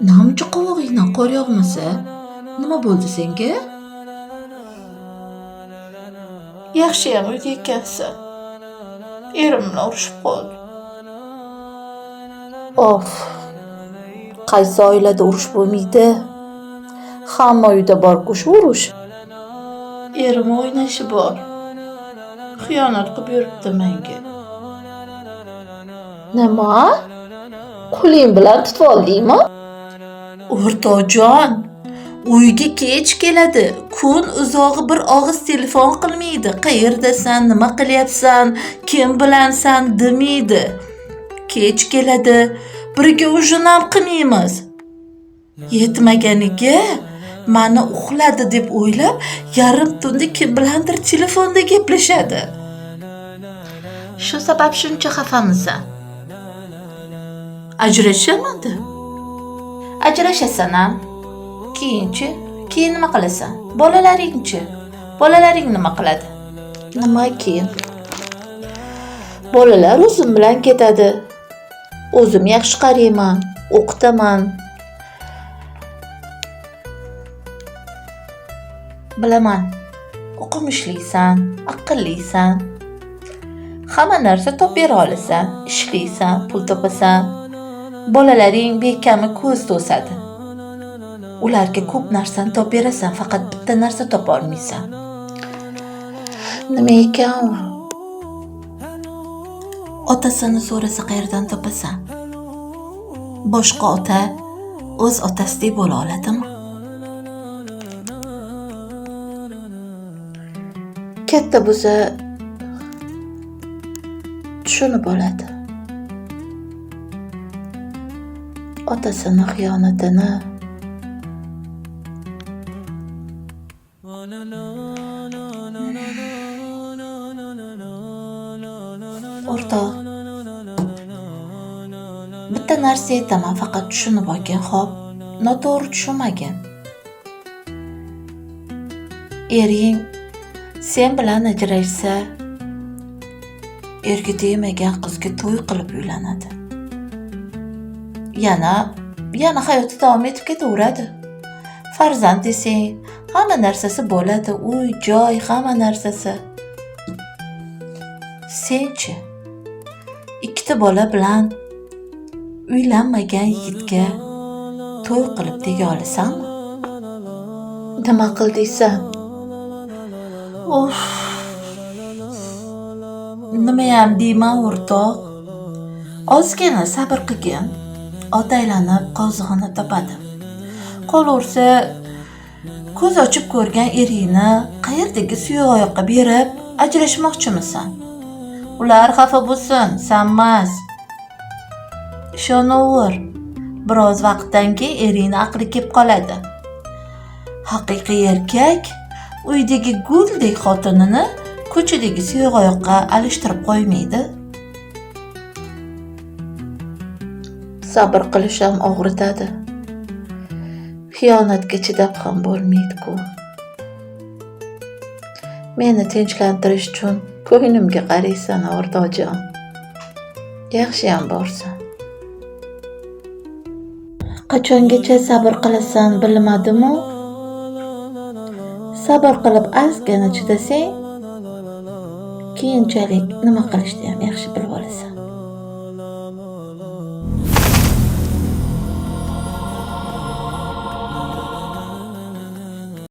Namuncha qovog'ingdan qor yog'masa, nima bo'ldi senga? Yaxshiyam uyda ekansan. Erim bilan urushib qoldi. Of. Qaysi oilada urush bo'lmaydi? Hamma uyda bor-ku shu urush. Erim o'ynashi bor. Xiyonat qilib yuribdi menga. Nima? Qo'ling bilan tutib oldingmi? O'rtoqjon, uyga kech keladi. Kun uzog'i bir og'iz telefon qilmaydi. Qayerdasan, nima qilyapsan, kim bilansan demaydi. Kech keladi. Birga ujin ham qilmaymiz. Yetmaganiga mani uxladi deb o'ylab, yarim tunda kim bilandir telefonda gaplashadi. Shu sabab shuncha xafamisan. Ajrashamadi. Ajrashasan ham. Keyinchi, keyin nima qilasan? Bolalaringchi? Bolalaring nima qiladi? Nima keyin? Bolalar o'zim bilan ketadi. O'zim yaxshi qarayman, o'qitaman. Bilaman, o'qimishlisan, aqllisan. Hamma narsa topib bera olasan, ishlaysan, pul topasan. Bolalaring bekami ko'z to'sadi. Ularga ko'p narsani topib berasan, faqat bitta narsa topa olmaysan. Nima ekan u? Otasini so'rasa qayerdan topasan? Boshqa ota o'z otasidek bo'la oladimi? Katta bo'lsa tushunib oladi. Otasini xiyonatini. O'rtoq, bitta narsa aytaman, faqat tushunib olgin, xo'p? Noto'g'ri tushunmagin. Ering sen bilan ajrashsa, erga tegmagan qizga to'y qilib uylanadi. Yana hayoti davom etib ketaveradi. Farzand desang, hamma narsasi bo'ladi, uy, joy, hamma narsasi. Senchi, ikkita bola bilan uylanmagan yigitga to'y qilib tega olasanmi? Nima qildiysan? Of. Nimayam deyman o'rtoq. Ozgina sabr qilgin. Ot aylanib qozig'ini topadi. Qolaversa, ko'z ochib ko'rgan eringni qayerdagi suyuq oyoqqa berib ajrashmoqchimisan? Ular xafa bo'lsin, sen emas. Ishonaver, biroz vaqtdan keyin eringni aqli kelib qoladi. Haqiqiy erkak uydagi guldek xotinini ko'chadagi suyuq oyoqqa alishtirib qo'ymaydi. Sabr qilish ham og'ritadi. Xiyonatga chidab ham bo'lmaydi-ku. Meni tinchlantirish uchun ko'nglimga qaraysan, o'rtoqjon. Yaxshiyam borsan. Qachongacha sabr qilasan bilmadim-u. Sabr qilib ozgina chidasang, keyinchalik nima qilishni ham yaxshi bilib olasan.